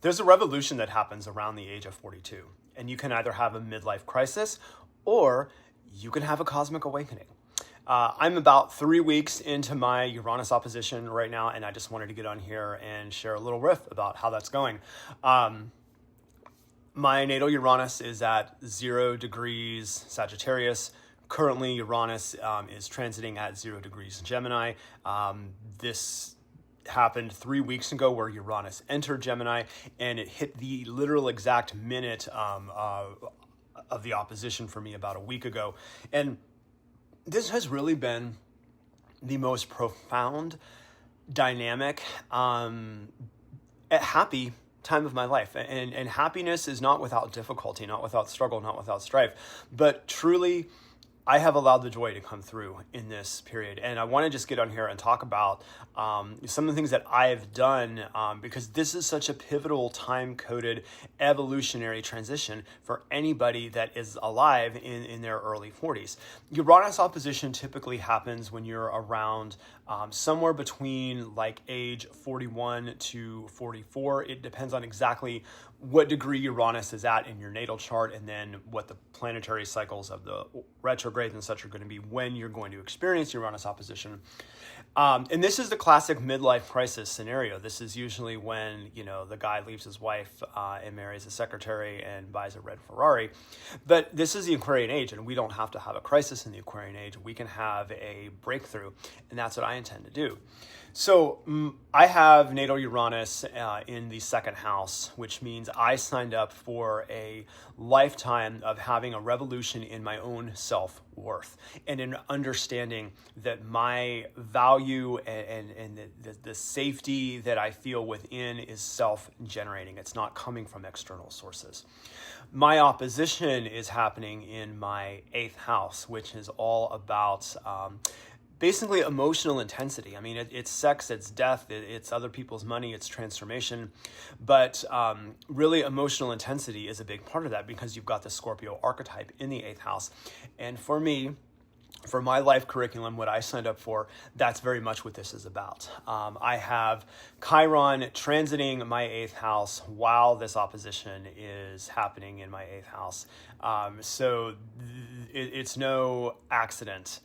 There's a revolution that happens around the age of 42, and you can either have a midlife crisis or you can have a cosmic awakening. I'm about 3 weeks into my Uranus opposition right now, and I just wanted to get on here and share a little riff about how that's going. My natal Uranus is at 0 degrees Sagittarius. Currently, Uranus is transiting at 0 degrees Gemini. This happened 3 weeks ago where Uranus entered Gemini, and it hit the literal exact minute of the opposition for me about a week ago. And this has really been the most profound, dynamic, happy time of my life. And happiness is not without difficulty, not without struggle, not without strife, but truly I have allowed the joy to come through in this period. And I want to just get on here and talk about some of the things that I've done because this is such a pivotal time-coded evolutionary transition for anybody that is alive in their early 40s. Uranus opposition typically happens when you're around somewhere between like age 41 to 44. It depends on exactly what degree Uranus is at in your natal chart, and then what the planetary cycles of the retrogrades and such are going to be when you're going to experience Uranus opposition. And this is the classic midlife crisis scenario. This is usually when, the guy leaves his wife and marries a secretary and buys a red Ferrari. But this is the Aquarian Age, and we don't have to have a crisis in the Aquarian Age. We can have a breakthrough, and that's what I intend to do. So I have natal Uranus in the second house, which means I signed up for a lifetime of having a revolution in my own self-worth and in understanding that my value and the safety that I feel within is self-generating. It's not coming from external sources. My opposition is happening in my 8th house, which is all about basically emotional intensity. I mean, it's sex, it's death, it's other people's money, it's transformation. But really, emotional intensity is a big part of that because you've got the Scorpio archetype in the 8th house. And for me, for my life curriculum, what I signed up for, that's very much what this is about. I have Chiron transiting my 8th house while this opposition is happening in my 8th house. So it's no accident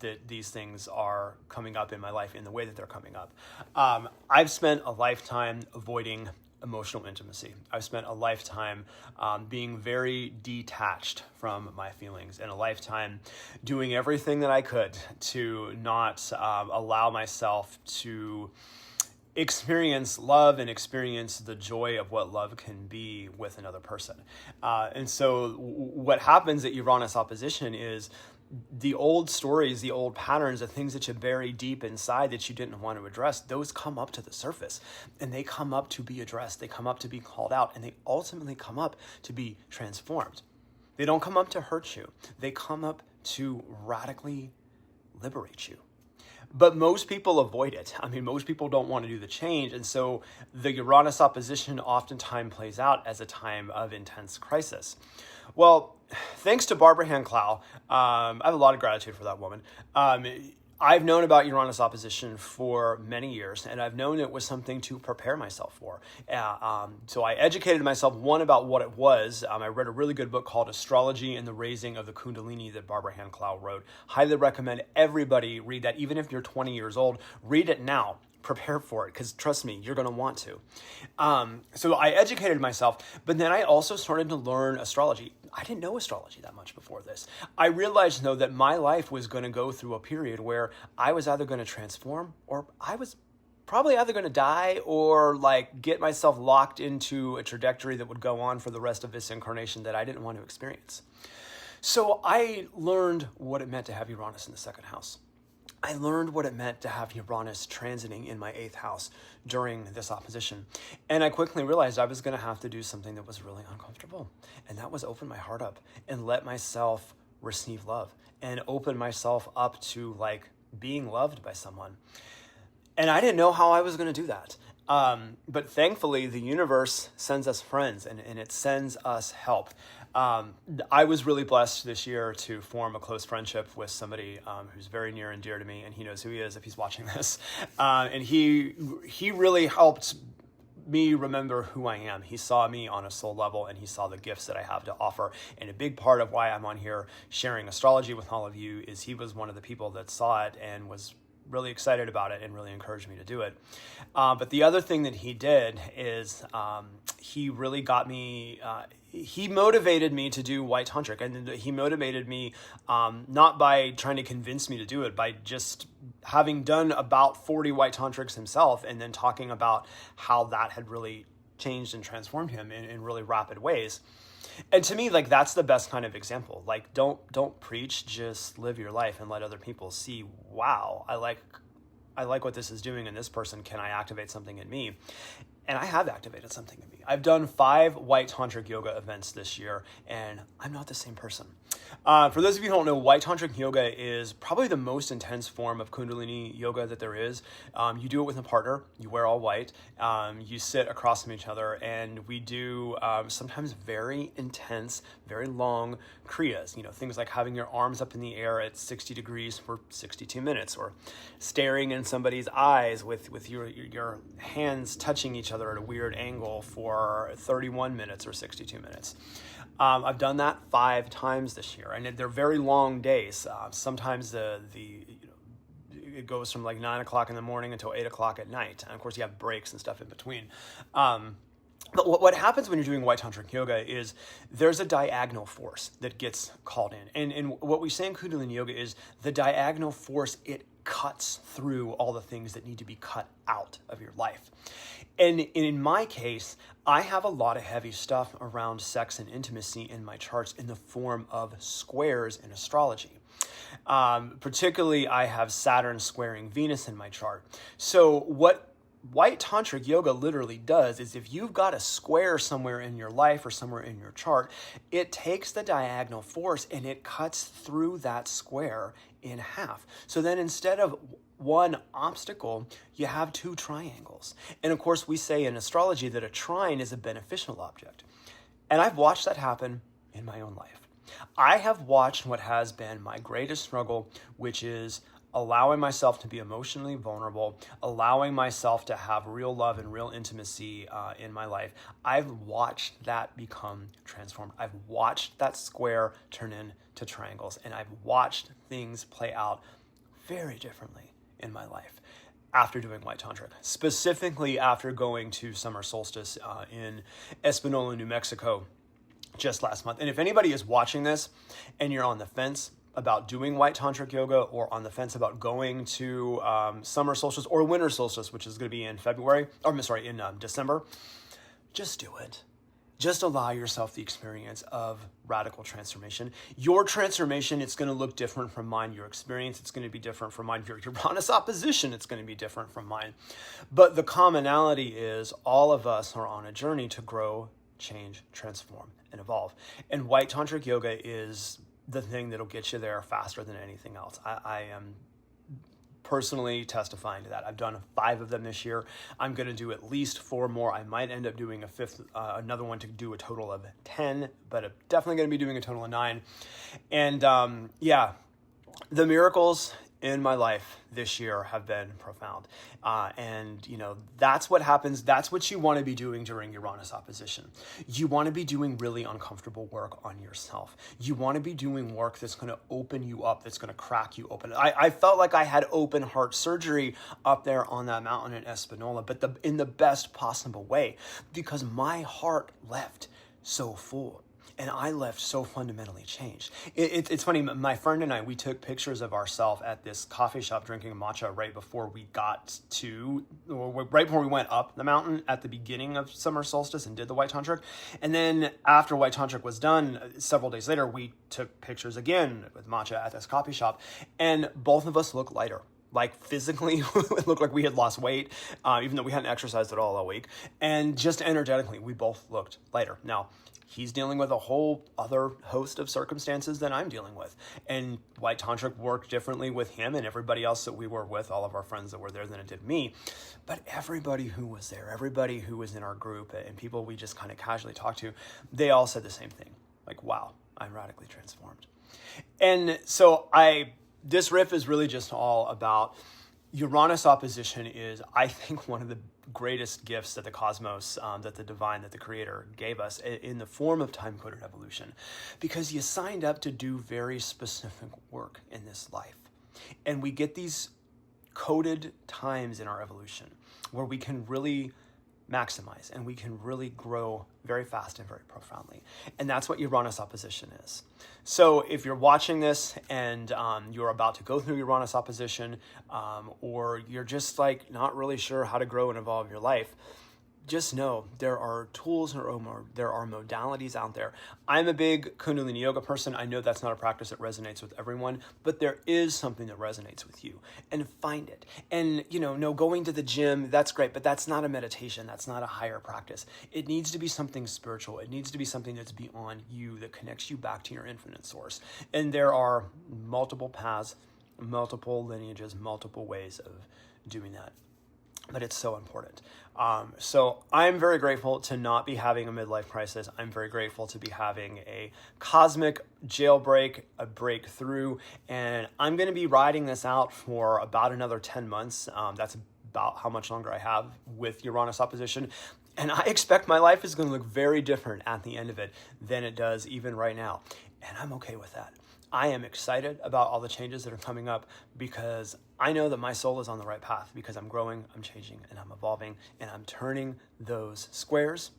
that these things are coming up in my life in the way that they're coming up. I've spent a lifetime avoiding emotional intimacy. I've spent a lifetime being very detached from my feelings, and a lifetime doing everything that I could to not allow myself to experience love and experience the joy of what love can be with another person. And so what happens at Uranus opposition is the old stories, the old patterns, the things that you bury deep inside that you didn't want to address, those come up to the surface, and they come up to be addressed. They come up to be called out, and they ultimately come up to be transformed. They don't come up to hurt you. They come up to radically liberate you. But most people avoid it. I mean, most people don't want to do the change. And so the Uranus opposition oftentimes plays out as a time of intense crisis. Well, thanks to Barbara Hand Clow, I have a lot of gratitude for that woman. I've known about Uranus opposition for many years, and I've known it was something to prepare myself for. So I educated myself, one, about what it was. I read a really good book called Astrology and the Raising of the Kundalini that Barbara Hand Clow wrote. Highly recommend everybody read that. Even if you're 20 years old, read it now. Prepare for it, because trust me, you're going to want to. So I educated myself, but then I also started to learn astrology. I didn't know astrology that much before this. I realized, though, that my life was going to go through a period where I was either going to transform, or I was probably either going to die, or like get myself locked into a trajectory that would go on for the rest of this incarnation that I didn't want to experience. So I learned what it meant to have Uranus in the second house. I learned what it meant to have Uranus transiting in my 8th house during this opposition. And I quickly realized I was going to have to do something that was really uncomfortable. And that was open my heart up and let myself receive love and open myself up to like being loved by someone. And I didn't know how I was going to do that. But thankfully, the universe sends us friends and it sends us help. I was really blessed this year to form a close friendship with somebody who's very near and dear to me, and he knows who he is if he's watching this. And he really helped me remember who I am. He saw me on a soul level, and he saw the gifts that I have to offer. And a big part of why I'm on here sharing astrology with all of you is he was one of the people that saw it and was really excited about it and really encouraged me to do it. But the other thing that he did is he really got me, he motivated me to do White Tantric. And he motivated me not by trying to convince me to do it, by just having done about 40 White Tantrics himself and then talking about how that had really changed and transformed him in really rapid ways. And to me, like, that's the best kind of example. Like, don't preach, just live your life and let other people see, wow, I like what this is doing in this person. Can I activate something in me? And I have activated something in me. I've done 5 White Tantric Yoga events this year, and I'm not the same person. For those of you who don't know, White Tantric Yoga is probably the most intense form of kundalini yoga that there is. You do it with a partner. You wear all white. You sit across from each other, and we do sometimes very intense, very long kriyas. You know, things like having your arms up in the air at 60 degrees for 62 minutes, or staring in somebody's eyes with your hands touching each other at a weird angle for 31 minutes or 62 minutes. I've done that 5 times this year, and they're very long days. Sometimes it goes from like 9 o'clock in the morning until 8 o'clock at night, and of course you have breaks and stuff in between. But what happens when you're doing White Tantric Yoga is there's a diagonal force that gets called in. And what we say in Kundalini Yoga is the diagonal force, it cuts through all the things that need to be cut out of your life. And in my case, I have a lot of heavy stuff around sex and intimacy in my charts in the form of squares in astrology. Particularly, I have Saturn squaring Venus in my chart. So what White Tantric Yoga literally does is if you've got a square somewhere in your life or somewhere in your chart, it takes the diagonal force and it cuts through that square in half. So then instead of one obstacle, you have 2 triangles. And of course, we say in astrology that a trine is a beneficial object. And I've watched that happen in my own life. I have watched what has been my greatest struggle, which is allowing myself to be emotionally vulnerable, allowing myself to have real love and real intimacy in my life. I've watched that become transformed. I've watched that square turn into triangles, and I've watched things play out very differently in my life after doing White Tantric, specifically after going to summer solstice in Espanola, New Mexico just last month. And if anybody is watching this and you're on the fence about doing White Tantric Yoga, or on the fence about going to summer solstice or winter solstice, which is going to be in December, just do it. Just allow yourself the experience of radical transformation. Your transformation, it's going to look different from mine. Your experience, it's going to be different from mine. Your Uranus opposition, it's going to be different from mine. But the commonality is all of us are on a journey to grow, change, transform, and evolve. And White Tantric Yoga is the thing that'll get you there faster than anything else. I am personally testifying to that. I've done 5 of them this year. I'm going to do at least 4 more. I might end up doing a 5th, another one to do a total of 10, but I'm definitely going to be doing a total of 9. And the miracles in my life this year have been profound. And, you know, that's what happens. That's what you want to be doing during Uranus opposition. You want to be doing really uncomfortable work on yourself. You want to be doing work that's going to open you up, that's going to crack you open. I felt like I had open heart surgery up there on that mountain in Espanola, but in the best possible way, because my heart left so full. And I left so fundamentally changed. It's funny, my friend and I, we took pictures of ourselves at this coffee shop drinking matcha right before we went up the mountain at the beginning of summer solstice and did the White Tantric. And then after White Tantric was done, several days later, we took pictures again with matcha at this coffee shop. And both of us looked lighter. Like physically, it looked like we had lost weight, even though we hadn't exercised at all week. And just energetically, we both looked lighter. Now, he's dealing with a whole other host of circumstances than I'm dealing with. And White Tantric worked differently with him and everybody else that we were with, all of our friends that were there, than it did me. But everybody who was there, everybody who was in our group, and people we just kind of casually talked to, they all said the same thing. Like, wow, I'm radically transformed. And so this riff is really just all about Uranus opposition is, I think, one of the greatest gifts that the cosmos, that the divine, that the creator gave us in the form of time-coded evolution, because you signed up to do very specific work in this life. And we get these coded times in our evolution where we can really maximize and we can really grow very fast and very profoundly. And that's what Uranus opposition is. So if you're watching this and you're about to go through Uranus opposition, or you're just like not really sure how to grow and evolve your life, just know there are tools or there are modalities out there. I'm a big kundalini yoga person. I know that's not a practice that resonates with everyone, but there is something that resonates with you, and find it. And going to the gym, that's great, but that's not a meditation. That's not a higher practice. It needs to be something spiritual. It needs to be something that's beyond you, that connects you back to your infinite source. And there are multiple paths, multiple lineages, multiple ways of doing that. But it's so important. So I'm very grateful to not be having a midlife crisis. I'm very grateful to be having a cosmic jailbreak, a breakthrough. And I'm going to be riding this out for about another 10 months. That's about how much longer I have with Uranus opposition. And I expect my life is going to look very different at the end of it than it does even right now. And I'm okay with that. I am excited about all the changes that are coming up, because I know that my soul is on the right path, because I'm growing, I'm changing, and I'm evolving, and I'm turning those squares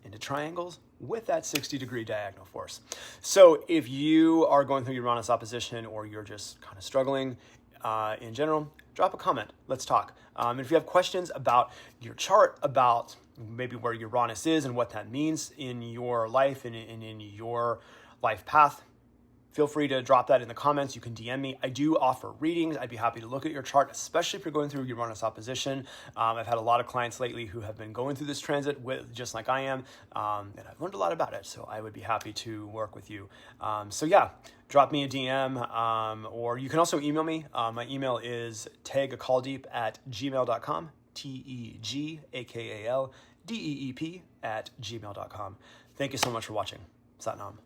into triangles with that 60-degree diagonal force. So if you are going through Uranus opposition, or you're just kind of struggling in general, drop a comment. Let's talk. And if you have questions about your chart, about maybe where Uranus is and what that means in your life and in your life path, feel free to drop that in the comments. You can DM me. I do offer readings. I'd be happy to look at your chart, especially if you're going through Uranus opposition. I've had a lot of clients lately who have been going through this transit just like I am, and I've learned a lot about it. So I would be happy to work with you. So yeah, drop me a DM, or you can also email me. My email is tegakaldeep@gmail.com, TEGAKALDEEP @gmail.com. Thank you so much for watching. Sat Nam.